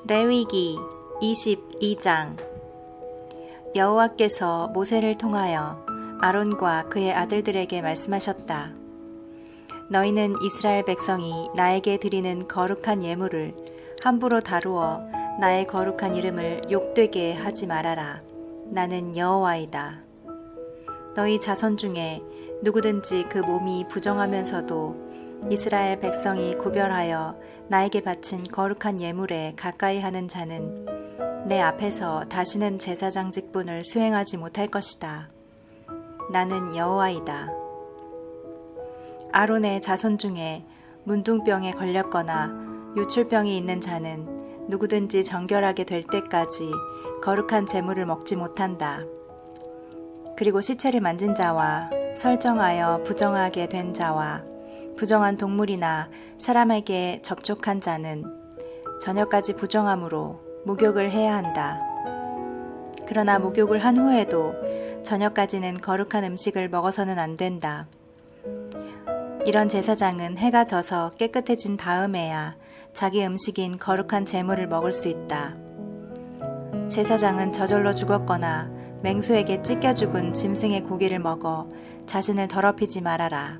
레위기 22장. 여호와께서 모세를 통하여 아론과 그의 아들들에게 말씀하셨다. 너희는 이스라엘 백성이 나에게 드리는 거룩한 예물을 함부로 다루어 나의 거룩한 이름을 욕되게 하지 말아라. 나는 여호와이다. 너희 자손 중에 누구든지 그 몸이 부정하면서도 이스라엘 백성이 구별하여 나에게 바친 거룩한 예물에 가까이 하는 자는 내 앞에서 다시는 제사장 직분을 수행하지 못할 것이다. 나는 여호와이다. 아론의 자손 중에 문둥병에 걸렸거나 유출병이 있는 자는 누구든지 정결하게 될 때까지 거룩한 제물을 먹지 못한다. 그리고 시체를 만진 자와 설정하여 부정하게 된 자와 부정한 동물이나 사람에게 접촉한 자는 저녁까지 부정함으로 목욕을 해야 한다. 그러나 목욕을 한 후에도 저녁까지는 거룩한 음식을 먹어서는 안 된다. 이런 제사장은 해가 져서 깨끗해진 다음에야 자기 음식인 거룩한 제물을 먹을 수 있다. 제사장은 저절로 죽었거나 맹수에게 찢겨 죽은 짐승의 고기를 먹어 자신을 더럽히지 말아라.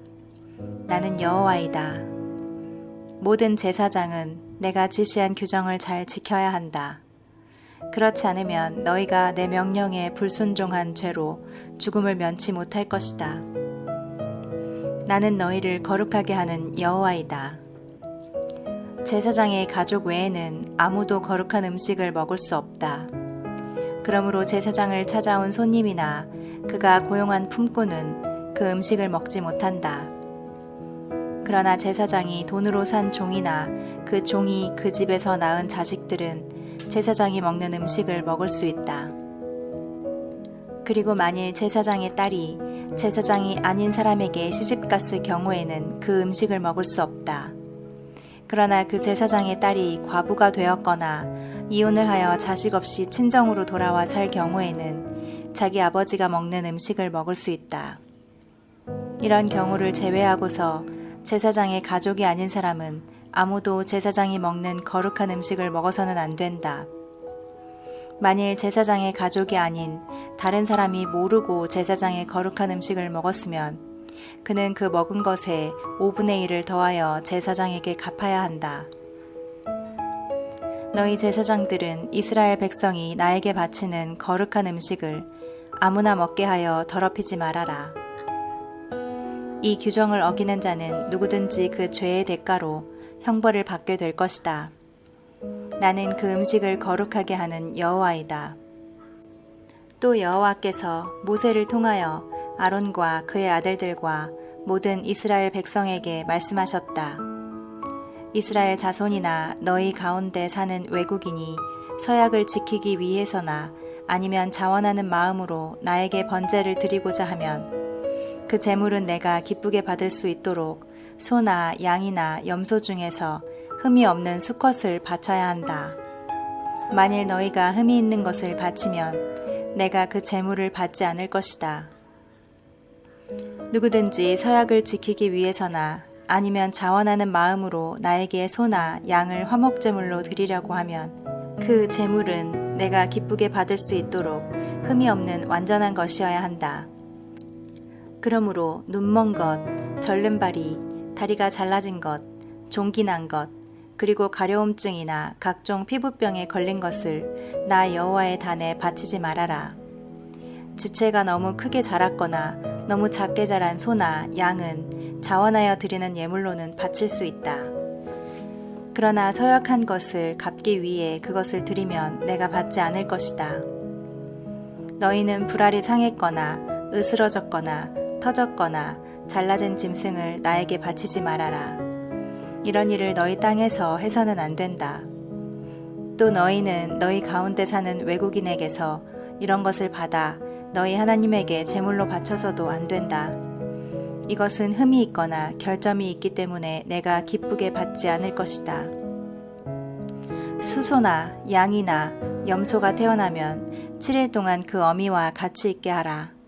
나는 여호와이다. 모든 제사장은 내가 지시한 규정을 잘 지켜야 한다. 그렇지 않으면 너희가 내 명령에 불순종한 죄로 죽음을 면치 못할 것이다. 나는 너희를 거룩하게 하는 여호와이다. 제사장의 가족 외에는 아무도 거룩한 음식을 먹을 수 없다. 그러므로 제사장을 찾아온 손님이나 그가 고용한 품꾼은 그 음식을 먹지 못한다. 그러나 제사장이 돈으로 산 종이나 그 종이 그 집에서 낳은 자식들은 제사장이 먹는 음식을 먹을 수 있다. 그리고 만일 제사장의 딸이 제사장이 아닌 사람에게 시집갔을 경우에는 그 음식을 먹을 수 없다. 그러나 그 제사장의 딸이 과부가 되었거나 이혼을 하여 자식 없이 친정으로 돌아와 살 경우에는 자기 아버지가 먹는 음식을 먹을 수 있다. 이런 경우를 제외하고서 제사장의 가족이 아닌 사람은 아무도 제사장이 먹는 거룩한 음식을 먹어서는 안 된다. 만일 제사장의 가족이 아닌 다른 사람이 모르고 제사장의 거룩한 음식을 먹었으면 그는 그 먹은 것에 5분의 1을 더하여 제사장에게 갚아야 한다. 너희 제사장들은 이스라엘 백성이 나에게 바치는 거룩한 음식을 아무나 먹게 하여 더럽히지 말아라. 이 규정을 어기는 자는 누구든지 그 죄의 대가로 형벌을 받게 될 것이다. 나는 그 음식을 거룩하게 하는 여호와이다. 또 여호와께서 모세를 통하여 아론과 그의 아들들과 모든 이스라엘 백성에게 말씀하셨다. 이스라엘 자손이나 너희 가운데 사는 외국인이 서약을 지키기 위해서나 아니면 자원하는 마음으로 나에게 번제를 드리고자 하면 그 제물은 내가 기쁘게 받을 수 있도록 소나 양이나 염소 중에서 흠이 없는 수컷을 바쳐야 한다. 만일 너희가 흠이 있는 것을 바치면 내가 그 제물을 받지 않을 것이다. 누구든지 서약을 지키기 위해서나 아니면 자원하는 마음으로 나에게 소나 양을 화목제물로 드리려고 하면 그 제물은 내가 기쁘게 받을 수 있도록 흠이 없는 완전한 것이어야 한다. 그러므로 눈먼 것, 절름발이, 다리가 잘라진 것, 종기 난 것, 그리고 가려움증이나 각종 피부병에 걸린 것을 나 여호와의 단에 바치지 말아라. 지체가 너무 크게 자랐거나 너무 작게 자란 소나 양은 자원하여 드리는 예물로는 바칠 수 있다. 그러나 서약한 것을 갚기 위해 그것을 드리면 내가 받지 않을 것이다. 너희는 불알이 상했거나 으스러졌거나 터졌거나 잘라진 짐승을 나에게 바치지 말아라. 이런 일을 너희 땅에서 해서는 안 된다. 또 너희는 너희 가운데 사는 외국인에게서 이런 것을 받아 너희 하나님에게 제물로 바쳐서도 안 된다. 이것은 흠이 있거나 결점이 있기 때문에 내가 기쁘게 받지 않을 것이다. 수소나 양이나 염소가 태어나면 7일 동안 그 어미와 같이 있게 하라.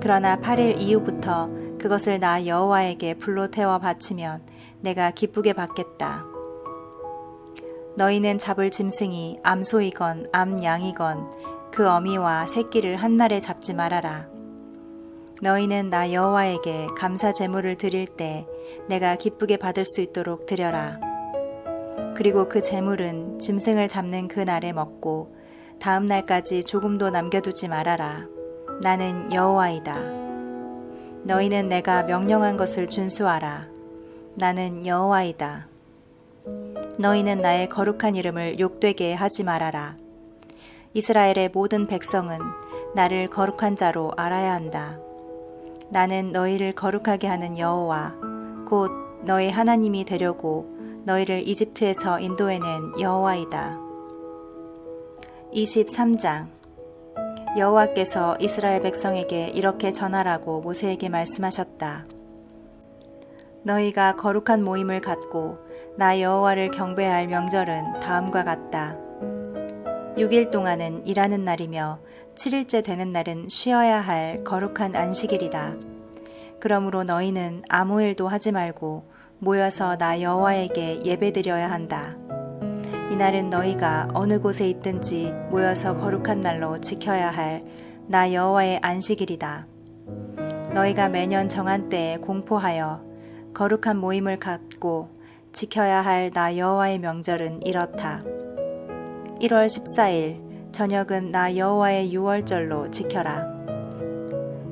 그러나 8일 이후부터 그것을 나 여호와에게 불로 태워 바치면 내가 기쁘게 받겠다. 너희는 잡을 짐승이 암소이건 암양이건 그 어미와 새끼를 한날에 잡지 말아라. 너희는 나 여호와에게 감사 제물을 드릴 때 내가 기쁘게 받을 수 있도록 드려라. 그리고 그 제물은 짐승을 잡는 그 날에 먹고 다음 날까지 조금도 남겨두지 말아라. 나는 여호와이다. 너희는 내가 명령한 것을 준수하라. 나는 여호와이다. 너희는 나의 거룩한 이름을 욕되게 하지 말아라. 이스라엘의 모든 백성은 나를 거룩한 자로 알아야 한다. 나는 너희를 거룩하게 하는 여호와 곧 너희 하나님이 되려고 너희를 이집트에서 인도해낸 여호와이다. 23장 여호와께서 이스라엘 백성에게 이렇게 전하라고 모세에게 말씀하셨다. 너희가 거룩한 모임을 갖고 나 여호와를 경배할 명절은 다음과 같다. 6일 동안은 일하는 날이며 7일째 되는 날은 쉬어야 할 거룩한 안식일이다. 그러므로 너희는 아무 일도 하지 말고 모여서 나 여호와에게 예배드려야 한다. 이날은 너희가 어느 곳에 있든지 모여서 거룩한 날로 지켜야 할 나 여호와의 안식일이다. 너희가 매년 정한 때에 공포하여 거룩한 모임을 갖고 지켜야 할 나 여호와의 명절은 이렇다. 1월 14일 저녁은 나 여호와의 유월절로 지켜라.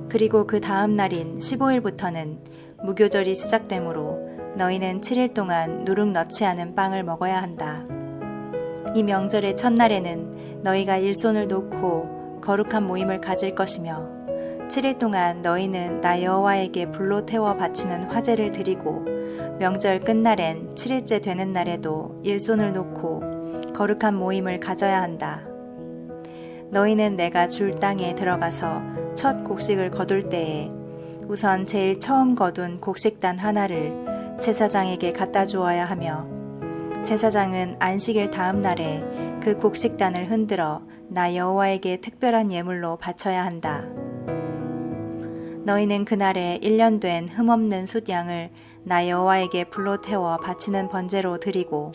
그리고 그 다음 날인 15일부터는 무교절이 시작되므로 너희는 7일 동안 누룩 넣지 않은 빵을 먹어야 한다. 이 명절의 첫날에는 너희가 일손을 놓고 거룩한 모임을 가질 것이며 7일 동안 너희는 나 여호와에게 불로 태워 바치는 화제를 드리고 명절 끝날엔 7일째 되는 날에도 일손을 놓고 거룩한 모임을 가져야 한다. 너희는 내가 줄 땅에 들어가서 첫 곡식을 거둘 때에 우선 제일 처음 거둔 곡식단 하나를 제사장에게 갖다 주어야 하며 제사장은 안식일 다음 날에 그 곡식단을 흔들어 나 여호와에게 특별한 예물로 바쳐야 한다. 너희는 그날에 1년 된 흠없는 숫양을 나 여호와에게 불로 태워 바치는 번제로 드리고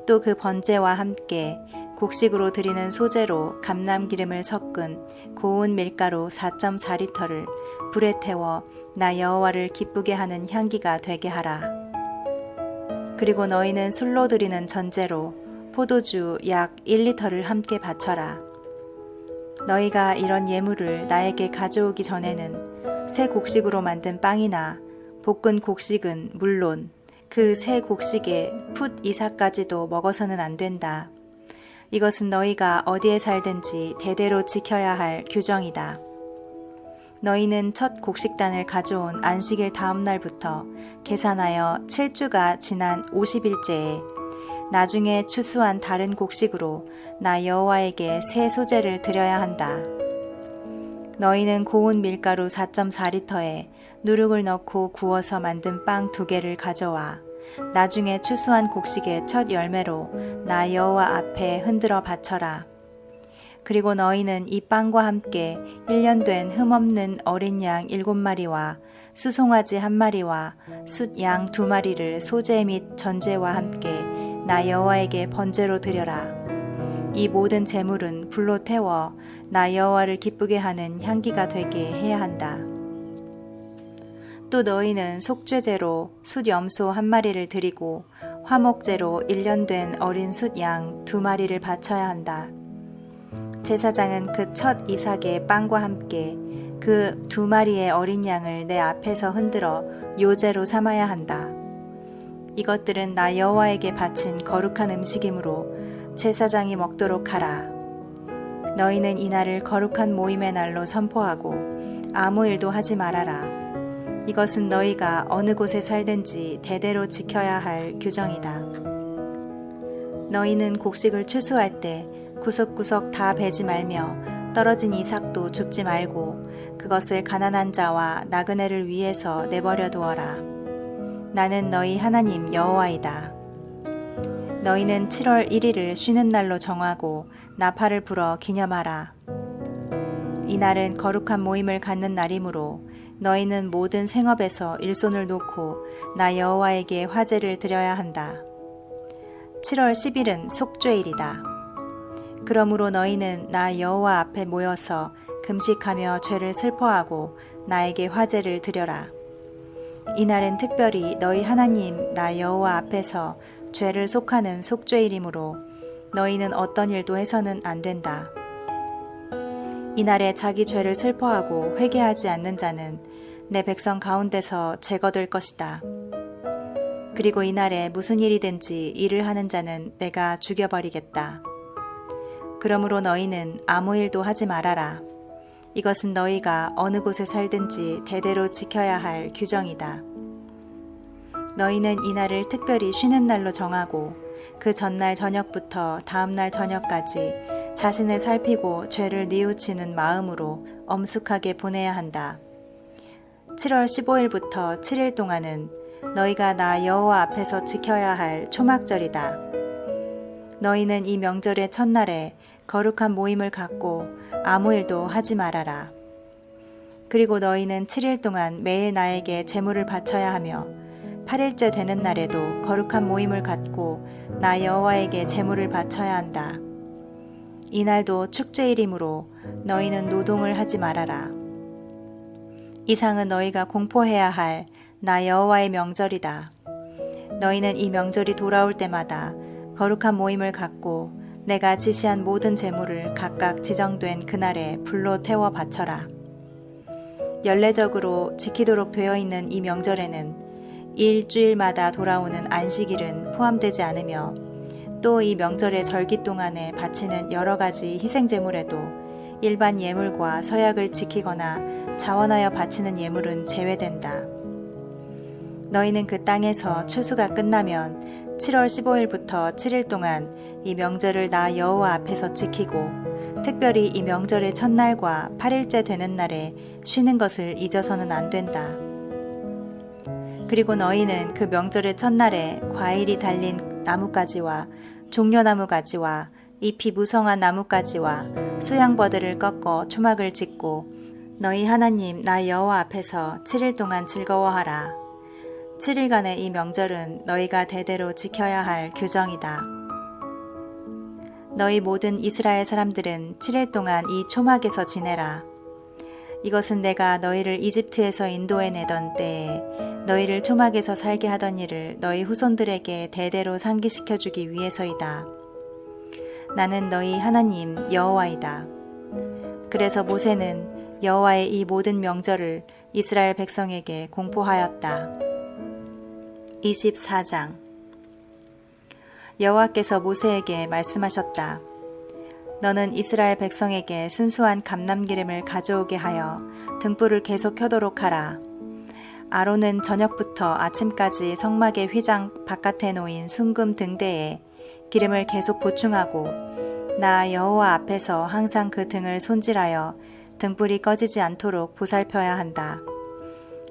또 그 번제와 함께 곡식으로 드리는 소제로 감람기름을 섞은 고운 밀가루 4.4리터를 불에 태워 나 여호와를 기쁘게 하는 향기가 되게 하라. 그리고 너희는 술로 드리는 전제로 포도주 약 1리터를 함께 바쳐라. 너희가 이런 예물을 나에게 가져오기 전에는 새 곡식으로 만든 빵이나 볶은 곡식은 물론 그 새 곡식에 풋 이삭까지도 먹어서는 안 된다. 이것은 너희가 어디에 살든지 대대로 지켜야 할 규정이다. 너희는 첫 곡식단을 가져온 안식일 다음 날부터 계산하여 7주가 지난 50일째에 나중에 추수한 다른 곡식으로 나 여호와에게 새 소제를 드려야 한다. 너희는 고운 밀가루 4.4리터에 누룩을 넣고 구워서 만든 빵 2개를 가져와 나중에 추수한 곡식의 첫 열매로 나 여호와 앞에 흔들어 바쳐라. 그리고 너희는 이 빵과 함께 1년 된 흠없는 어린 양 7마리와 수송아지 1마리와 숫양 2마리를 소제 및 전제와 함께 나 여호와에게 번제로 드려라. 이 모든 제물은 불로 태워 나 여호와를 기쁘게 하는 향기가 되게 해야 한다. 또 너희는 속죄제로 숫염소 1마리를 드리고 화목제로 1년 된 어린 숫양 2마리를 바쳐야 한다. 제사장은 그 첫 이삭의 빵과 함께 그 2마리의 어린 양을 내 앞에서 흔들어 요제로 삼아야 한다. 이것들은 나 여호와에게 바친 거룩한 음식이므로 제사장이 먹도록 하라. 너희는 이날을 거룩한 모임의 날로 선포하고 아무 일도 하지 말아라. 이것은 너희가 어느 곳에 살든지 대대로 지켜야 할 규정이다. 너희는 곡식을 추수할 때 구석구석 다 베지 말며 떨어진 이삭도 줍지 말고 그것을 가난한 자와 나그네를 위해서 내버려 두어라. 나는 너희 하나님 여호와이다. 너희는 7월 1일을 쉬는 날로 정하고 나팔을 불어 기념하라. 이날은 거룩한 모임을 갖는 날이므로 너희는 모든 생업에서 일손을 놓고 나 여호와에게 화제를 드려야 한다. 7월 10일은 속죄일이다. 그러므로 너희는 나 여호와 앞에 모여서 금식하며 죄를 슬퍼하고 나에게 화제를 드려라. 이날은 특별히 너희 하나님 나 여호와 앞에서 죄를 속하는 속죄일이므로 너희는 어떤 일도 해서는 안 된다. 이날에 자기 죄를 슬퍼하고 회개하지 않는 자는 내 백성 가운데서 제거될 것이다. 그리고 이날에 무슨 일이든지 일을 하는 자는 내가 죽여버리겠다. 그러므로 너희는 아무 일도 하지 말아라. 이것은 너희가 어느 곳에 살든지 대대로 지켜야 할 규정이다. 너희는 이날을 특별히 쉬는 날로 정하고 그 전날 저녁부터 다음날 저녁까지 자신을 살피고 죄를 뉘우치는 마음으로 엄숙하게 보내야 한다. 7월 15일부터 7일 동안은 너희가 나 여호와 앞에서 지켜야 할 초막절이다. 너희는 이 명절의 첫날에 거룩한 모임을 갖고 아무 일도 하지 말아라. 그리고 너희는 7일 동안 매일 나에게 제물을 바쳐야 하며 8일째 되는 날에도 거룩한 모임을 갖고 나 여호와에게 제물을 바쳐야 한다. 이날도 축제일이므로 너희는 노동을 하지 말아라. 이상은 너희가 공포해야 할 나 여호와의 명절이다. 너희는 이 명절이 돌아올 때마다 거룩한 모임을 갖고 내가 지시한 모든 제물을 각각 지정된 그날에 불로 태워 바쳐라. 연례적으로 지키도록 되어 있는 이 명절에는 일주일마다 돌아오는 안식일은 포함되지 않으며 또 이 명절의 절기 동안에 바치는 여러 가지 희생제물에도 일반 예물과 서약을 지키거나 자원하여 바치는 예물은 제외된다. 너희는 그 땅에서 추수가 끝나면 7월 15일부터 7일 동안 이 명절을 나 여호와 앞에서 지키고 특별히 이 명절의 첫날과 8일째 되는 날에 쉬는 것을 잊어서는 안 된다. 그리고 너희는 그 명절의 첫날에 과일이 달린 나뭇가지와 종려나무 가지와 잎이 무성한 나뭇가지와 수양버들을 꺾어 초막을 짓고 너희 하나님 나 여호와 앞에서 7일 동안 즐거워하라. 7일간의 이 명절은 너희가 대대로 지켜야 할 규정이다. 너희 모든 이스라엘 사람들은 7일 동안 이 초막에서 지내라. 이것은 내가 너희를 이집트에서 인도해내던 때에 너희를 초막에서 살게 하던 일을 너희 후손들에게 대대로 상기시켜주기 위해서이다. 나는 너희 하나님 여호와이다. 그래서 모세는 여호와의 이 모든 명절을 이스라엘 백성에게 공포하였다. 24장 여호와께서 모세에게 말씀하셨다. 너는 이스라엘 백성에게 순수한 감람기름을 가져오게 하여 등불을 계속 켜도록 하라. 아론은 저녁부터 아침까지 성막의 휘장 바깥에 놓인 순금 등대에 기름을 계속 보충하고 나 여호와 앞에서 항상 그 등을 손질하여 등불이 꺼지지 않도록 보살펴야 한다.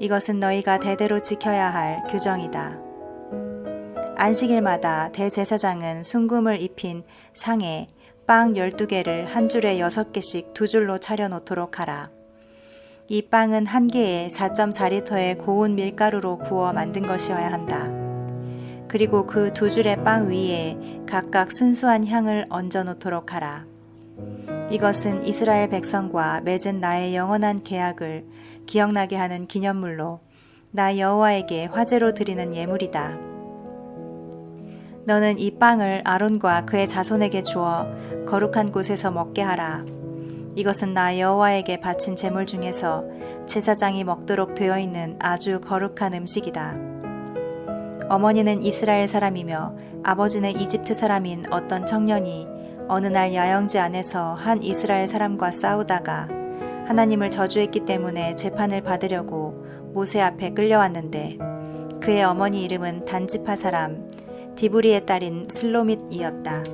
이것은 너희가 대대로 지켜야 할 규정이다. 안식일마다 대제사장은 순금을 입힌 상에 빵 12개를 한 줄에 6개씩 두 줄로 차려 놓도록 하라. 이 빵은 한 개에 4.4리터의 고운 밀가루로 구워 만든 것이어야 한다. 그리고 그 두 줄의 빵 위에 각각 순수한 향을 얹어 놓도록 하라. 이것은 이스라엘 백성과 맺은 나의 영원한 계약을 기억나게 하는 기념물로 나 여호와에게 화제로 드리는 예물이다. 너는 이 빵을 아론과 그의 자손에게 주어 거룩한 곳에서 먹게 하라. 이것은 나 여호와에게 바친 제물 중에서 제사장이 먹도록 되어 있는 아주 거룩한 음식이다. 어머니는 이스라엘 사람이며 아버지는 이집트 사람인 어떤 청년이 어느 날 야영지 안에서 한 이스라엘 사람과 싸우다가 하나님을 저주했기 때문에 재판을 받으려고 모세 앞에 끌려왔는데 그의 어머니 이름은 단지파 사람 디브리의 딸인 슬로밋이었다.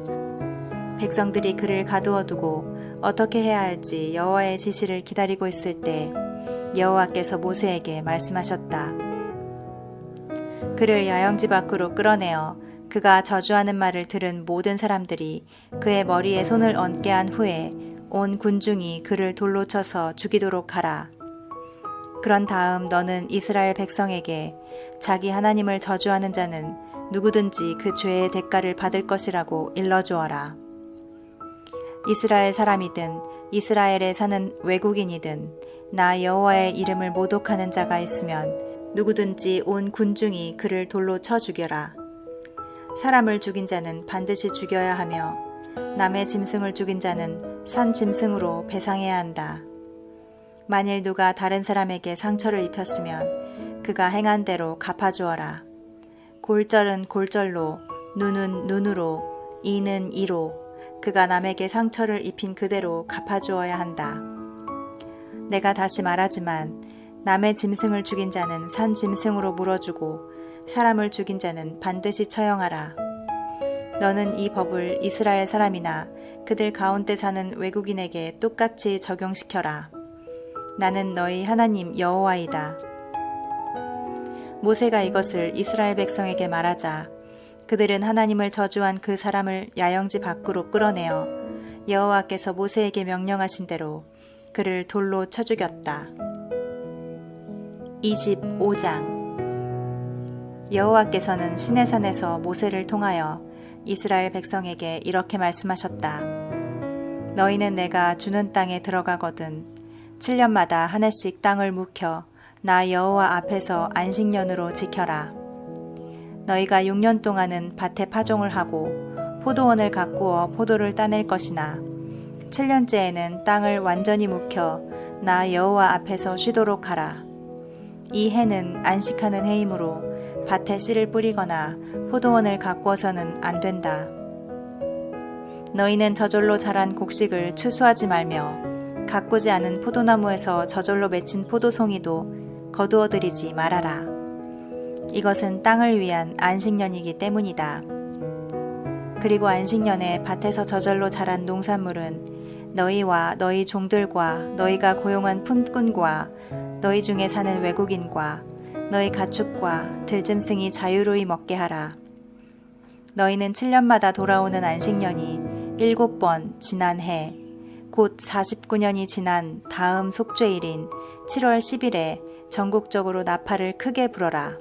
백성들이 그를 가두어 두고 어떻게 해야 할지 여호와의 지시를 기다리고 있을 때 여호와께서 모세에게 말씀하셨다. 그를 야영지 밖으로 끌어내어 그가 저주하는 말을 들은 모든 사람들이 그의 머리에 손을 얹게 한 후에 온 군중이 그를 돌로 쳐서 죽이도록 하라. 그런 다음 너는 이스라엘 백성에게 자기 하나님을 저주하는 자는 누구든지 그 죄의 대가를 받을 것이라고 일러주어라. 이스라엘 사람이든 이스라엘에 사는 외국인이든 나 여호와의 이름을 모독하는 자가 있으면 누구든지 온 군중이 그를 돌로 쳐 죽여라. 사람을 죽인 자는 반드시 죽여야 하며 남의 짐승을 죽인 자는 산 짐승으로 배상해야 한다. 만일 누가 다른 사람에게 상처를 입혔으면 그가 행한 대로 갚아주어라. 골절은 골절로, 눈은 눈으로, 이는 이로 그가 남에게 상처를 입힌 그대로 갚아주어야 한다. 내가 다시 말하지만 남의 짐승을 죽인 자는 산 짐승으로 물어주고 사람을 죽인 자는 반드시 처형하라. 너는 이 법을 이스라엘 사람이나 그들 가운데 사는 외국인에게 똑같이 적용시켜라. 나는 너희 하나님 여호와이다. 모세가 이것을 이스라엘 백성에게 말하자 그들은 하나님을 저주한 그 사람을 야영지 밖으로 끌어내어 여호와께서 모세에게 명령하신 대로 그를 돌로 쳐 죽였다. 25장 여호와께서는 시내산에서 모세를 통하여 이스라엘 백성에게 이렇게 말씀하셨다. 너희는 내가 주는 땅에 들어가거든 7년마다 한 해씩 땅을 묵혀 나 여호와 앞에서 안식년으로 지켜라. 너희가 6년 동안은 밭에 파종을 하고 포도원을 가꾸어 포도를 따낼 것이나 7년째에는 땅을 완전히 묵혀 나 여호와 앞에서 쉬도록 하라. 이 해는 안식하는 해이므로 밭에 씨를 뿌리거나 포도원을 가꾸어서는 안 된다. 너희는 저절로 자란 곡식을 추수하지 말며 가꾸지 않은 포도나무에서 저절로 맺힌 포도송이도 거두어들이지 말아라. 이것은 땅을 위한 안식년이기 때문이다. 그리고 안식년에 밭에서 저절로 자란 농산물은 너희와 너희 종들과 너희가 고용한 품꾼과 너희 중에 사는 외국인과 너희 가축과 들짐승이 자유로이 먹게 하라. 너희는 7년마다 돌아오는 안식년이 7번 지난 해, 곧 49년이 지난 다음 속죄일인 7월 10일에 전국적으로 나팔을 크게 불어라.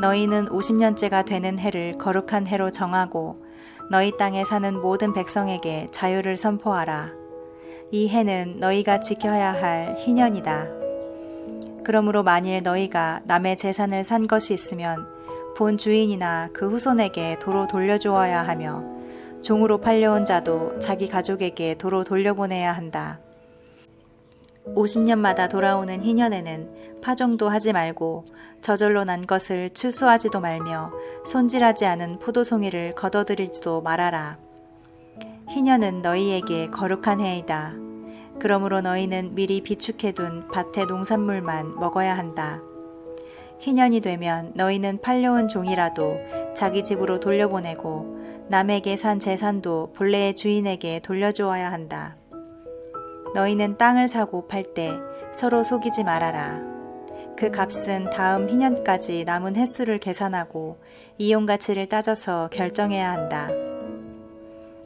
너희는 50년째가 되는 해를 거룩한 해로 정하고 너희 땅에 사는 모든 백성에게 자유를 선포하라. 이 해는 너희가 지켜야 할 희년이다. 그러므로 만일 너희가 남의 재산을 산 것이 있으면 본 주인이나 그 후손에게 도로 돌려주어야 하며 종으로 팔려온 자도 자기 가족에게 도로 돌려보내야 한다. 50년마다 돌아오는 희년에는 파종도 하지 말고 저절로 난 것을 추수하지도 말며 손질하지 않은 포도송이를 거둬들이지도 말아라. 희년은 너희에게 거룩한 해이다. 그러므로 너희는 미리 비축해둔 밭의 농산물만 먹어야 한다. 희년이 되면 너희는 팔려온 종이라도 자기 집으로 돌려보내고 남에게 산 재산도 본래의 주인에게 돌려주어야 한다. 너희는 땅을 사고 팔 때 서로 속이지 말아라. 그 값은 다음 희년까지 남은 횟수를 계산하고 이용가치를 따져서 결정해야 한다.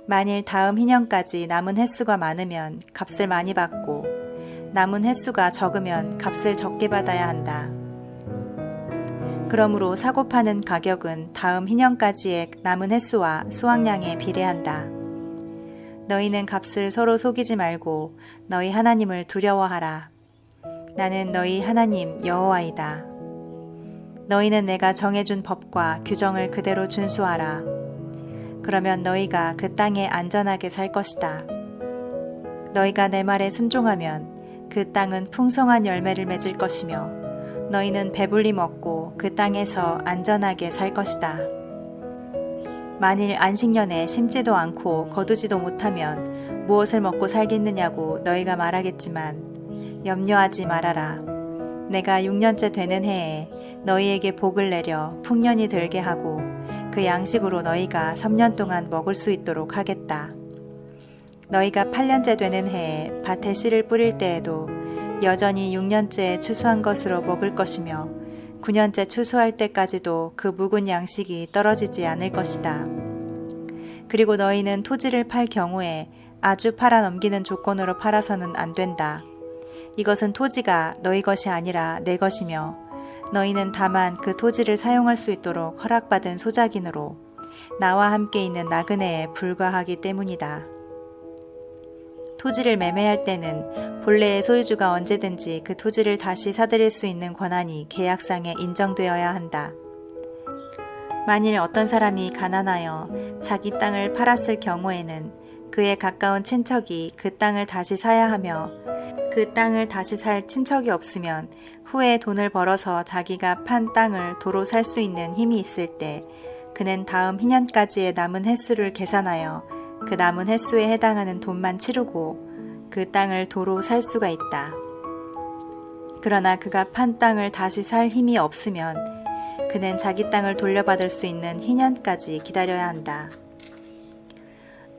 만일 다음 희년까지 남은 횟수가 많으면 값을 많이 받고 남은 횟수가 적으면 값을 적게 받아야 한다. 그러므로 사고 파는 가격은 다음 희년까지의 남은 횟수와 수확량에 비례한다. 너희는 값을 서로 속이지 말고 너희 하나님을 두려워하라. 나는 너희 하나님 여호와이다. 너희는 내가 정해준 법과 규정을 그대로 준수하라. 그러면 너희가 그 땅에 안전하게 살 것이다. 너희가 내 말에 순종하면 그 땅은 풍성한 열매를 맺을 것이며 너희는 배불리 먹고 그 땅에서 안전하게 살 것이다. 만일 안식년에 심지도 않고 거두지도 못하면 무엇을 먹고 살겠느냐고 너희가 말하겠지만 염려하지 말아라. 내가 6년째 되는 해에 너희에게 복을 내려 풍년이 들게 하고 그 양식으로 너희가 3년 동안 먹을 수 있도록 하겠다. 너희가 8년째 되는 해에 밭에 씨를 뿌릴 때에도 여전히 6년째 추수한 것으로 먹을 것이며 9년째 추수할 때까지도 그 묵은 양식이 떨어지지 않을 것이다. 그리고 너희는 토지를 팔 경우에 아주 팔아 넘기는 조건으로 팔아서는 안 된다. 이것은 토지가 너희 것이 아니라 내 것이며 너희는 다만 그 토지를 사용할 수 있도록 허락받은 소작인으로 나와 함께 있는 나그네에 불과하기 때문이다. 토지를 매매할 때는 본래의 소유주가 언제든지 그 토지를 다시 사들일 수 있는 권한이 계약상에 인정되어야 한다. 만일 어떤 사람이 가난하여 자기 땅을 팔았을 경우에는 그에 가까운 친척이 그 땅을 다시 사야 하며 그 땅을 다시 살 친척이 없으면 후에 돈을 벌어서 자기가 판 땅을 도로 살 수 있는 힘이 있을 때 그는 다음 희년까지의 남은 횟수를 계산하여 그 남은 횟수에 해당하는 돈만 치르고 그 땅을 도로 살 수가 있다. 그러나 그가 판 땅을 다시 살 힘이 없으면 그는 자기 땅을 돌려받을 수 있는 희년까지 기다려야 한다.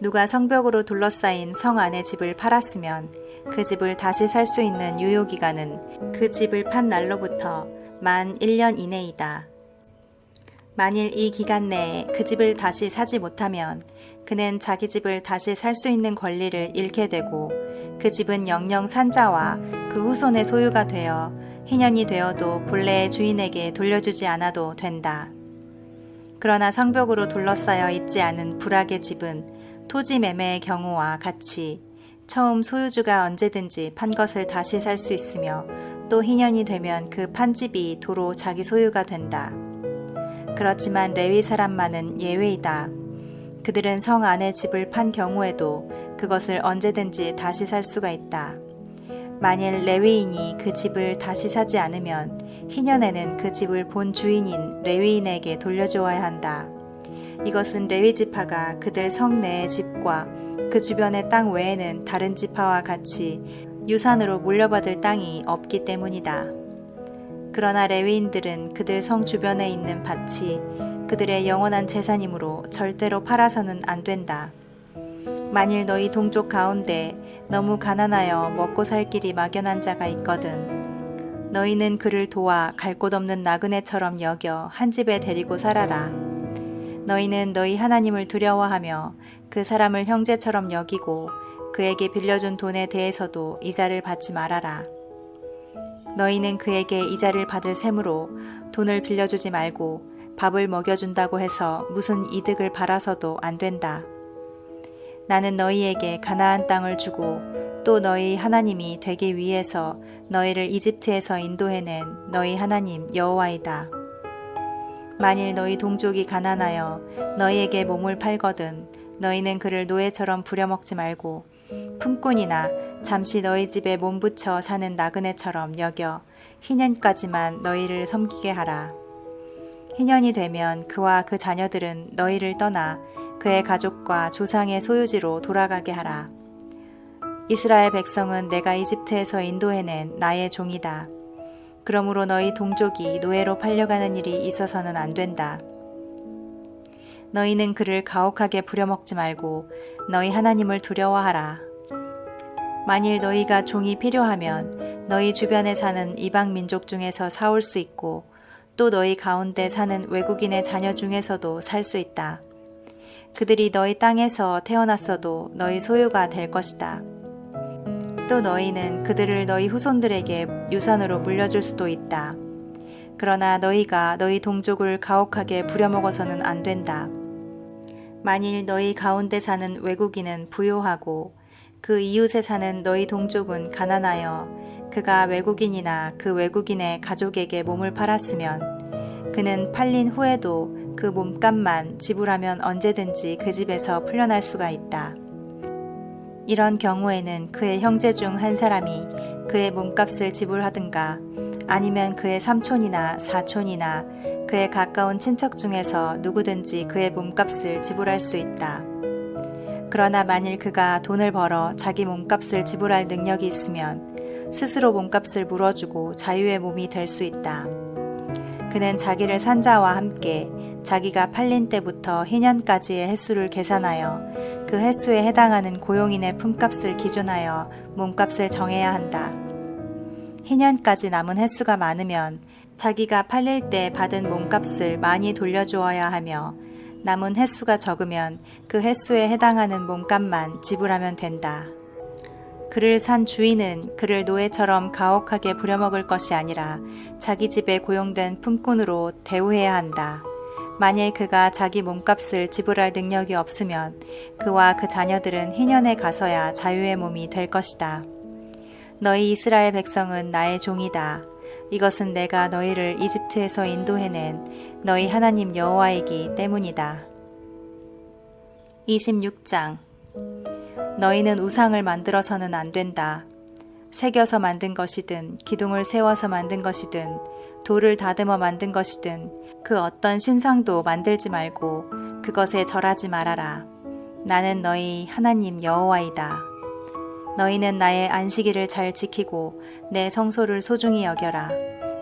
누가 성벽으로 둘러싸인 성 안의 집을 팔았으면 그 집을 다시 살 수 있는 유효기간은 그 집을 판 날로부터 만 1년 이내이다. 만일 이 기간 내에 그 집을 다시 사지 못하면 그는 자기 집을 다시 살 수 있는 권리를 잃게 되고 그 집은 영영 산자와 그 후손의 소유가 되어 희년이 되어도 본래의 주인에게 돌려주지 않아도 된다. 그러나 성벽으로 둘러싸여 있지 않은 불악의 집은 토지 매매의 경우와 같이 처음 소유주가 언제든지 판 것을 다시 살 수 있으며 또 희년이 되면 그 판 집이 도로 자기 소유가 된다. 그렇지만 레위 사람만은 예외이다. 그들은 성 안의 집을 판 경우에도 그것을 언제든지 다시 살 수가 있다. 만일 레위인이 그 집을 다시 사지 않으면 희년에는 그 집을 본 주인인 레위인에게 돌려주어야 한다. 이것은 레위 지파가 그들 성 내의 집과 그 주변의 땅 외에는 다른 지파와 같이 유산으로 물려받을 땅이 없기 때문이다. 그러나 레위인들은 그들 성 주변에 있는 밭이 그들의 영원한 재산이므로 절대로 팔아서는 안 된다. 만일 너희 동족 가운데 너무 가난하여 먹고 살 길이 막연한 자가 있거든 너희는 그를 도와 갈 곳 없는 나그네처럼 여겨 한 집에 데리고 살아라. 너희는 너희 하나님을 두려워하며 그 사람을 형제처럼 여기고 그에게 빌려준 돈에 대해서도 이자를 받지 말아라. 너희는 그에게 이자를 받을 셈으로 돈을 빌려주지 말고 밥을 먹여준다고 해서 무슨 이득을 바라서도 안 된다. 나는 너희에게 가나안 땅을 주고 또 너희 하나님이 되기 위해서 너희를 이집트에서 인도해낸 너희 하나님 여호와이다. 만일 너희 동족이 가난하여 너희에게 몸을 팔거든 너희는 그를 노예처럼 부려먹지 말고 품꾼이나 잠시 너희 집에 몸붙여 사는 나그네처럼 여겨 희년까지만 너희를 섬기게 하라. 희년이 되면 그와 그 자녀들은 너희를 떠나 그의 가족과 조상의 소유지로 돌아가게 하라. 이스라엘 백성은 내가 이집트에서 인도해낸 나의 종이다. 그러므로 너희 동족이 노예로 팔려가는 일이 있어서는 안 된다. 너희는 그를 가혹하게 부려먹지 말고 너희 하나님을 두려워하라. 만일 너희가 종이 필요하면 너희 주변에 사는 이방 민족 중에서 사올 수 있고 또 너희 가운데 사는 외국인의 자녀 중에서도 살 수 있다. 그들이 너희 땅에서 태어났어도 너희 소유가 될 것이다. 또 너희는 그들을 너희 후손들에게 유산으로 물려줄 수도 있다. 그러나 너희가 너희 동족을 가혹하게 부려먹어서는 안 된다. 만일 너희 가운데 사는 외국인은 부요하고 그 이웃에 사는 너희 동족은 가난하여 그가 외국인이나 그 외국인의 가족에게 몸을 팔았으면 그는 팔린 후에도 그 몸값만 지불하면 언제든지 그 집에서 풀려날 수가 있다. 이런 경우에는 그의 형제 중 한 사람이 그의 몸값을 지불하든가 아니면 그의 삼촌이나 사촌이나 그의 가까운 친척 중에서 누구든지 그의 몸값을 지불할 수 있다. 그러나 만일 그가 돈을 벌어 자기 몸값을 지불할 능력이 있으면 스스로 몸값을 물어주고 자유의 몸이 될 수 있다. 그는 자기를 산 자와 함께 자기가 팔린 때부터 희년까지의 횟수를 계산하여 그 횟수에 해당하는 고용인의 품값을 기준하여 몸값을 정해야 한다. 희년까지 남은 횟수가 많으면 자기가 팔릴 때 받은 몸값을 많이 돌려주어야 하며 남은 횟수가 적으면 그 횟수에 해당하는 몸값만 지불하면 된다. 그를 산 주인은 그를 노예처럼 가혹하게 부려먹을 것이 아니라 자기 집에 고용된 품꾼으로 대우해야 한다. 만일 그가 자기 몸값을 지불할 능력이 없으면 그와 그 자녀들은 희년에 가서야 자유의 몸이 될 것이다. 너희 이스라엘 백성은 나의 종이다. 이것은 내가 너희를 이집트에서 인도해낸 너희 하나님 여호와이기 때문이다. 26장. 너희는 우상을 만들어서는 안 된다. 새겨서 만든 것이든 기둥을 세워서 만든 것이든 돌을 다듬어 만든 것이든 그 어떤 신상도 만들지 말고 그것에 절하지 말아라. 나는 너희 하나님 여호와이다. 너희는 나의 안식일을 잘 지키고 내 성소를 소중히 여겨라.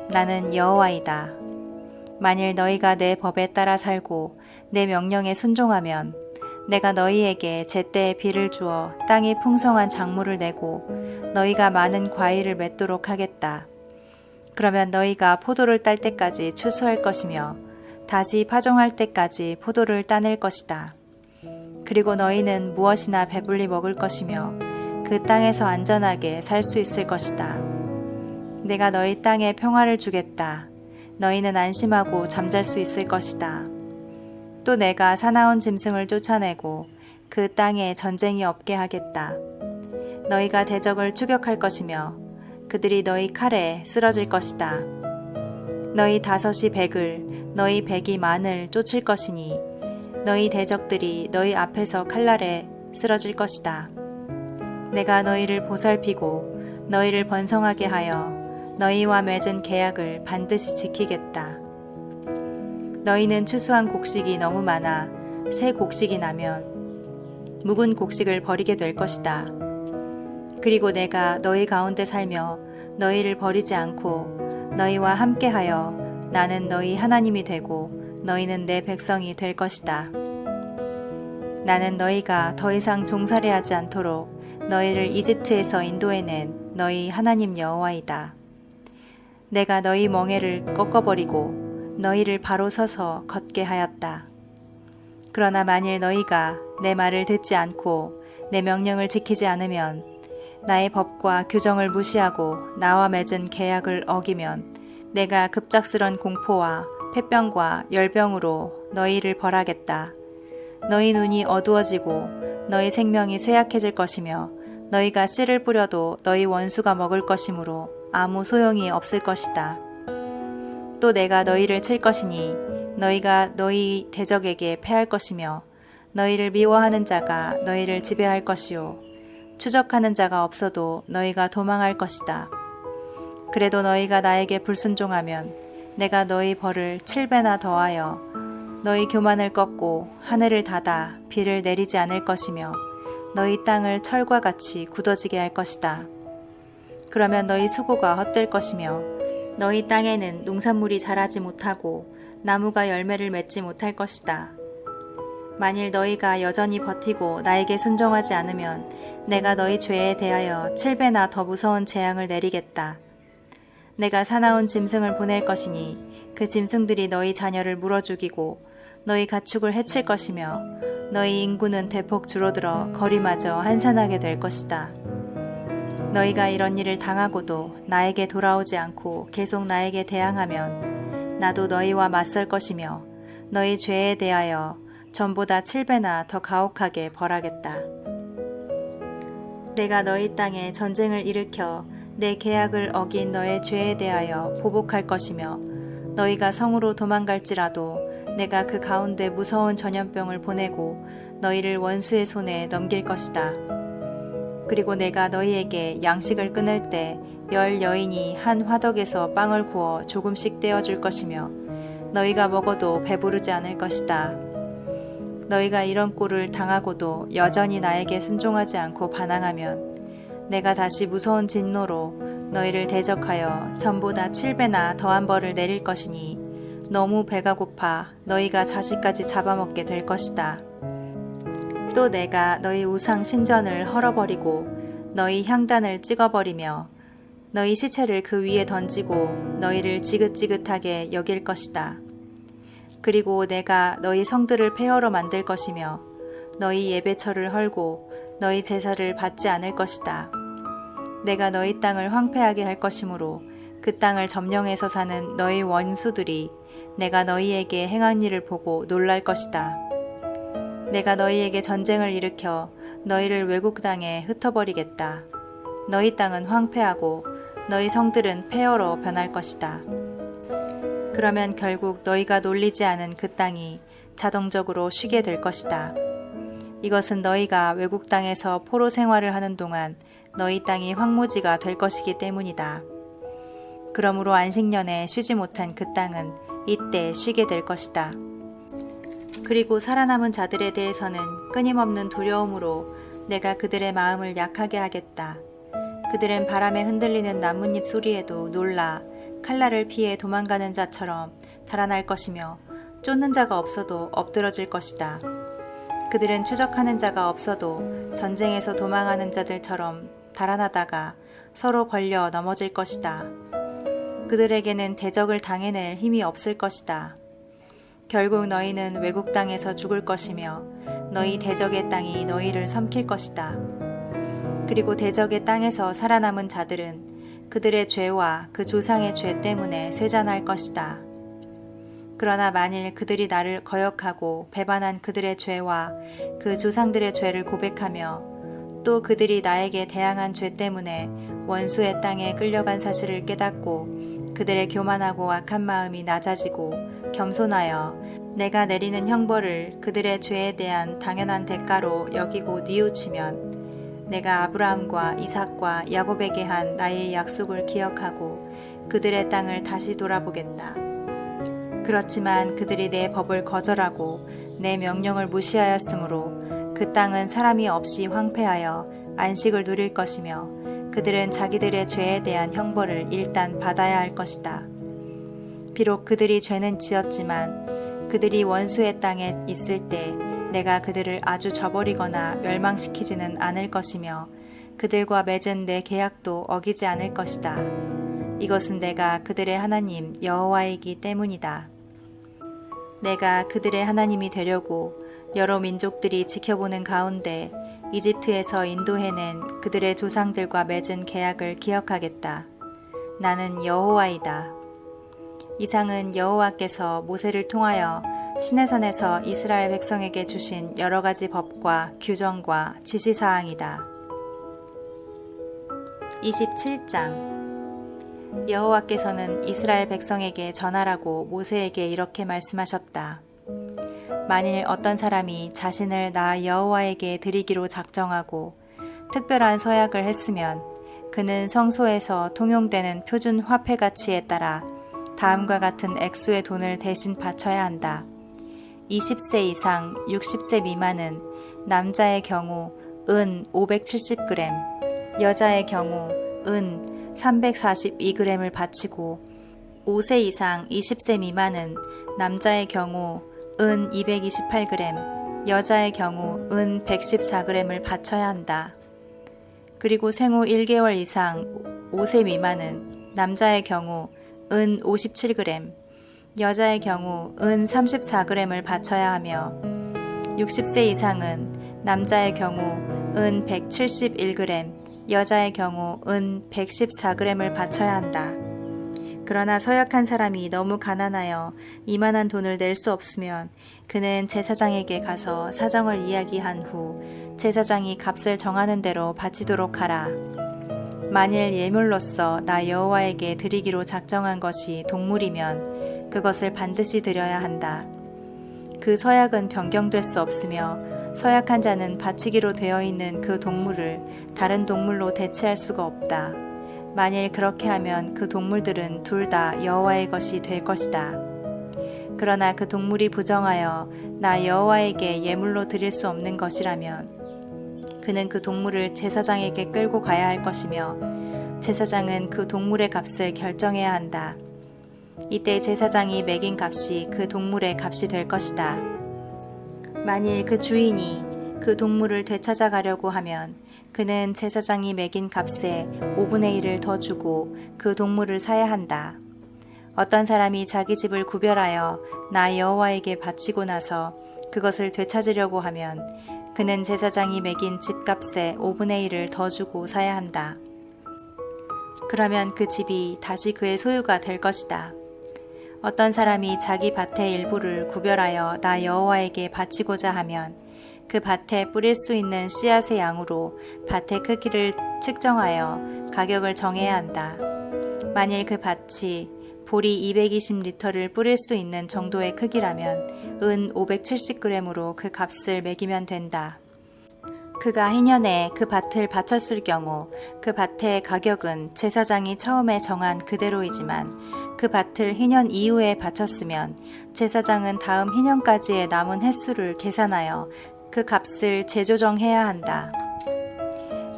나는 여호와이다. 만일 너희가 내 법에 따라 살고 내 명령에 순종하면 내가 너희에게 제때에 비를 주어 땅이 풍성한 작물을 내고 너희가 많은 과일을 맺도록 하겠다. 그러면 너희가 포도를 딸 때까지 추수할 것이며 다시 파종할 때까지 포도를 따낼 것이다. 그리고 너희는 무엇이나 배불리 먹을 것이며 그 땅에서 안전하게 살 수 있을 것이다. 내가 너희 땅에 평화를 주겠다. 너희는 안심하고 잠잘 수 있을 것이다. 또 내가 사나운 짐승을 쫓아내고 그 땅에 전쟁이 없게 하겠다. 너희가 대적을 추격할 것이며 그들이 너희 칼에 쓰러질 것이다. 너희 다섯이 백을, 너희 백이 만을 쫓을 것이니 너희 대적들이 너희 앞에서 칼날에 쓰러질 것이다. 내가 너희를 보살피고 너희를 번성하게 하여 너희와 맺은 계약을 반드시 지키겠다. 너희는 추수한 곡식이 너무 많아 새 곡식이 나면 묵은 곡식을 버리게 될 것이다. 그리고 내가 너희 가운데 살며 너희를 버리지 않고 너희와 함께하여 나는 너희 하나님이 되고 너희는 내 백성이 될 것이다. 나는 너희가 더 이상 종살이하지 않도록 너희를 이집트에서 인도해낸 너희 하나님 여호와이다. 내가 너희 멍에를 꺾어버리고 너희를 바로 서서 걷게 하였다. 그러나 만일 너희가 내 말을 듣지 않고 내 명령을 지키지 않으면 나의 법과 규정을 무시하고 나와 맺은 계약을 어기면 내가 급작스런 공포와 폐병과 열병으로 너희를 벌하겠다. 너희 눈이 어두워지고 너희 생명이 쇠약해질 것이며 너희가 씨를 뿌려도 너희 원수가 먹을 것이므로 아무 소용이 없을 것이다. 또 내가 너희를 칠 것이니 너희가 너희 대적에게 패할 것이며 너희를 미워하는 자가 너희를 지배할 것이요 추적하는 자가 없어도 너희가 도망할 것이다. 그래도 너희가 나에게 불순종하면 내가 너희 벌을 7배나 더하여 너희 교만을 꺾고 하늘을 닫아 비를 내리지 않을 것이며 너희 땅을 철과 같이 굳어지게 할 것이다. 그러면 너희 수고가 헛될 것이며 너희 땅에는 농산물이 자라지 못하고 나무가 열매를 맺지 못할 것이다. 만일 너희가 여전히 버티고 나에게 순종하지 않으면 내가 너희 죄에 대하여 7배나 더 무서운 재앙을 내리겠다. 내가 사나운 짐승을 보낼 것이니 그 짐승들이 너희 자녀를 물어 죽이고 너희 가축을 해칠 것이며 너희 인구는 대폭 줄어들어 거리마저 한산하게 될 것이다. 너희가 이런 일을 당하고도 나에게 돌아오지 않고 계속 나에게 대항하면 나도 너희와 맞설 것이며 너희 죄에 대하여 전보다 7배나 더 가혹하게 벌하겠다. 내가 너희 땅에 전쟁을 일으켜 내 계약을 어긴 너의 죄에 대하여 보복할 것이며 너희가 성으로 도망갈지라도 내가 그 가운데 무서운 전염병을 보내고 너희를 원수의 손에 넘길 것이다. 그리고 내가 너희에게 양식을 끊을 때 10 여인이 한 화덕에서 빵을 구워 조금씩 떼어줄 것이며 너희가 먹어도 배부르지 않을 것이다. 너희가 이런 꼴을 당하고도 여전히 나에게 순종하지 않고 반항하면 내가 다시 무서운 진노로 너희를 대적하여 전보다 7배나 더한 벌을 내릴 것이니 너무 배가 고파 너희가 자식까지 잡아먹게 될 것이다. 또 내가 너희 우상 신전을 헐어버리고 너희 향단을 찍어버리며 너희 시체를 그 위에 던지고 너희를 지긋지긋하게 여길 것이다. 그리고 내가 너희 성들을 폐허로 만들 것이며 너희 예배처를 헐고 너희 제사를 받지 않을 것이다. 내가 너희 땅을 황폐하게 할 것이므로 그 땅을 점령해서 사는 너희 원수들이 내가 너희에게 행한 일을 보고 놀랄 것이다. 내가 너희에게 전쟁을 일으켜 너희를 외국 땅에 흩어버리겠다. 너희 땅은 황폐하고 너희 성들은 폐허로 변할 것이다. 그러면 결국 너희가 놀리지 않은 그 땅이 자동적으로 쉬게 될 것이다. 이것은 너희가 외국 땅에서 포로 생활을 하는 동안 너희 땅이 황무지가 될 것이기 때문이다. 그러므로 안식년에 쉬지 못한 그 땅은 이때 쉬게 될 것이다. 그리고 살아남은 자들에 대해서는 끊임없는 두려움으로 내가 그들의 마음을 약하게 하겠다. 그들은 바람에 흔들리는 나뭇잎 소리에도 놀라 칼날을 피해 도망가는 자처럼 달아날 것이며 쫓는 자가 없어도 엎드러질 것이다. 그들은 추적하는 자가 없어도 전쟁에서 도망하는 자들처럼 달아나다가 서로 걸려 넘어질 것이다. 그들에게는 대적을 당해낼 힘이 없을 것이다. 결국 너희는 외국 땅에서 죽을 것이며 너희 대적의 땅이 너희를 삼킬 것이다. 그리고 대적의 땅에서 살아남은 자들은 그들의 죄와 그 조상의 죄 때문에 쇠잔할 것이다. 그러나 만일 그들이 나를 거역하고 배반한 그들의 죄와 그 조상들의 죄를 고백하며 또 그들이 나에게 대항한 죄 때문에 원수의 땅에 끌려간 사실을 깨닫고 그들의 교만하고 악한 마음이 낮아지고 겸손하여 내가 내리는 형벌을 그들의 죄에 대한 당연한 대가로 여기고 뉘우치면 내가 아브라함과 이삭과 야곱에게 한 나의 약속을 기억하고 그들의 땅을 다시 돌아보겠다. 그렇지만 그들이 내 법을 거절하고 내 명령을 무시하였으므로 그 땅은 사람이 없이 황폐하여 안식을 누릴 것이며 그들은 자기들의 죄에 대한 형벌을 일단 받아야 할 것이다. 비록 그들이 죄는 지었지만 그들이 원수의 땅에 있을 때 내가 그들을 아주 저버리거나 멸망시키지는 않을 것이며 그들과 맺은 내 계약도 어기지 않을 것이다. 이것은 내가 그들의 하나님 여호와이기 때문이다. 내가 그들의 하나님이 되려고 여러 민족들이 지켜보는 가운데 이집트에서 인도해낸 그들의 조상들과 맺은 계약을 기억하겠다. 나는 여호와이다. 이상은 여호와께서 모세를 통하여 시내산에서 이스라엘 백성에게 주신 여러 가지 법과 규정과 지시사항이다. 27장 여호와께서는 이스라엘 백성에게 전하라고 모세에게 이렇게 말씀하셨다. 만일 어떤 사람이 자신을 나 여호와에게 드리기로 작정하고 특별한 서약을 했으면 그는 성소에서 통용되는 표준 화폐 가치에 따라 다음과 같은 액수의 돈을 대신 바쳐야 한다. 20세 이상 60세 미만은 남자의 경우 은 570g, 여자의 경우 은 342g을 바치고 5세 이상 20세 미만은 남자의 경우 은 228g, 여자의 경우 은 114g을 바쳐야 한다. 그리고 생후 1개월 이상 5세 미만은 남자의 경우 은 57g, 여자의 경우 은 34g을 바쳐야 하며 60세 이상은 남자의 경우 은 171g, 여자의 경우 은 114g을 바쳐야 한다. 그러나 서약한 사람이 너무 가난하여 이만한 돈을 낼 수 없으면 그는 제사장에게 가서 사정을 이야기한 후 제사장이 값을 정하는 대로 바치도록 하라. 만일 예물로서 나 여호와에게 드리기로 작정한 것이 동물이면 그것을 반드시 드려야 한다. 그 서약은 변경될 수 없으며 서약한 자는 바치기로 되어 있는 그 동물을 다른 동물로 대체할 수가 없다. 만일 그렇게 하면 그 동물들은 둘 다 여호와의 것이 될 것이다. 그러나 그 동물이 부정하여 나 여호와에게 예물로 드릴 수 없는 것이라면 그는 그 동물을 제사장에게 끌고 가야 할 것이며 제사장은 그 동물의 값을 결정해야 한다. 이때 제사장이 매긴 값이 그 동물의 값이 될 것이다. 만일 그 주인이 그 동물을 되찾아가려고 하면 그는 제사장이 매긴 값에 5분의 1을 더 주고 그 동물을 사야 한다. 어떤 사람이 자기 집을 구별하여 나 여호와에게 바치고 나서 그것을 되찾으려고 하면 그는 제사장이 매긴 집값의 5분의 1을 더 주고 사야 한다. 그러면 그 집이 다시 그의 소유가 될 것이다. 어떤 사람이 자기 밭의 일부를 구별하여 나 여호와에게 바치고자 하면 그 밭에 뿌릴 수 있는 씨앗의 양으로 밭의 크기를 측정하여 가격을 정해야 한다. 만일 그 밭이 보리 220리터를 뿌릴 수 있는 정도의 크기라면 은 570g으로 그 값을 매기면 된다. 그가 희년에 그 밭을 바쳤을 경우 그 밭의 가격은 제사장이 처음에 정한 그대로이지만 그 밭을 희년 이후에 바쳤으면 제사장은 다음 희년까지의 남은 횟수를 계산하여 그 값을 재조정해야 한다.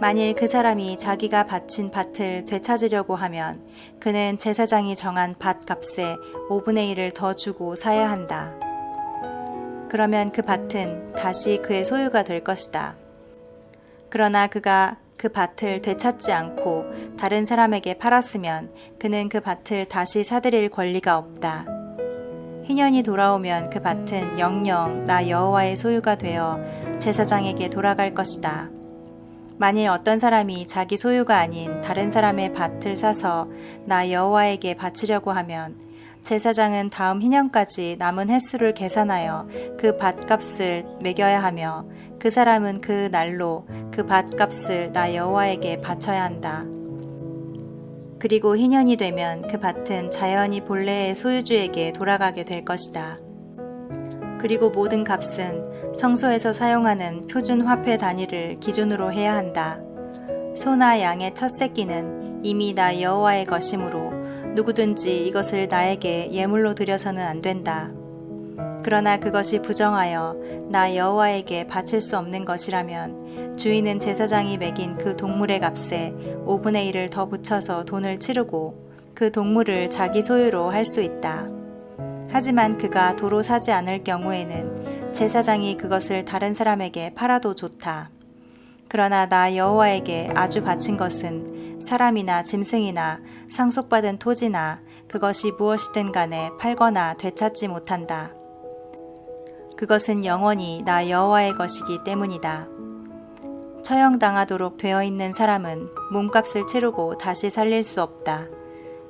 만일 그 사람이 자기가 바친 밭을 되찾으려고 하면 그는 제사장이 정한 밭값의 5분의 1을 더 주고 사야 한다. 그러면 그 밭은 다시 그의 소유가 될 것이다. 그러나 그가 그 밭을 되찾지 않고 다른 사람에게 팔았으면 그는 그 밭을 다시 사들일 권리가 없다. 희년이 돌아오면 그 밭은 영영 나 여호와의 소유가 되어 제사장에게 돌아갈 것이다. 만일 어떤 사람이 자기 소유가 아닌 다른 사람의 밭을 사서 나 여호와에게 바치려고 하면 제사장은 다음 희년까지 남은 횟수를 계산하여 그 밭값을 매겨야 하며 그 사람은 그 날로 그 밭값을 나 여호와에게 바쳐야 한다. 그리고 희년이 되면 그 밭은 자연히 본래의 소유주에게 돌아가게 될 것이다. 그리고 모든 값은 성소에서 사용하는 표준 화폐 단위를 기준으로 해야 한다. 소나 양의 첫 새끼는 이미 나 여호와의 것이므로 누구든지 이것을 나에게 예물로 드려서는 안 된다. 그러나 그것이 부정하여 나 여호와에게 바칠 수 없는 것이라면 주인은 제사장이 매긴 그 동물의 값에 5분의 1을 더 붙여서 돈을 치르고 그 동물을 자기 소유로 할 수 있다. 하지만 그가 도로 사지 않을 경우에는 제사장이 그것을 다른 사람에게 팔아도 좋다. 그러나 나 여호와에게 아주 바친 것은 사람이나 짐승이나 상속받은 토지나 그것이 무엇이든 간에 팔거나 되찾지 못한다. 그것은 영원히 나 여호와의 것이기 때문이다. 처형당하도록 되어 있는 사람은 몸값을 치르고 다시 살릴 수 없다.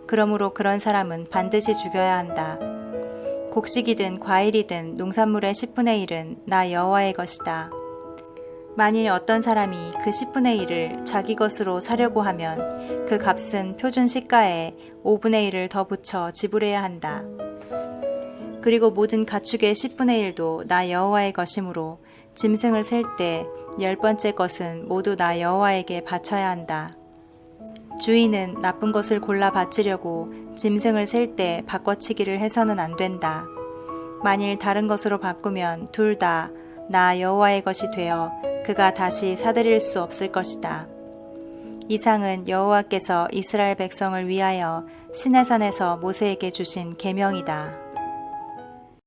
그러므로 그런 사람은 반드시 죽여야 한다. 곡식이든 과일이든 농산물의 10분의 1은 나 여호와의 것이다. 만일 어떤 사람이 그 10분의 1을 자기 것으로 사려고 하면 그 값은 표준 시가에 5분의 1을 더 붙여 지불해야 한다. 그리고 모든 가축의 10분의 1도 나 여호와의 것이므로 짐승을 셀 때 10번째 것은 모두 나 여호와에게 바쳐야 한다. 주인은 나쁜 것을 골라 바치려고 짐승을 셀 때 바꿔치기를 해서는 안 된다. 만일 다른 것으로 바꾸면 둘 다 나 여호와의 것이 되어 그가 다시 사들일 수 없을 것이다. 이상은 여호와께서 이스라엘 백성을 위하여 시내산에서 모세에게 주신 계명이다.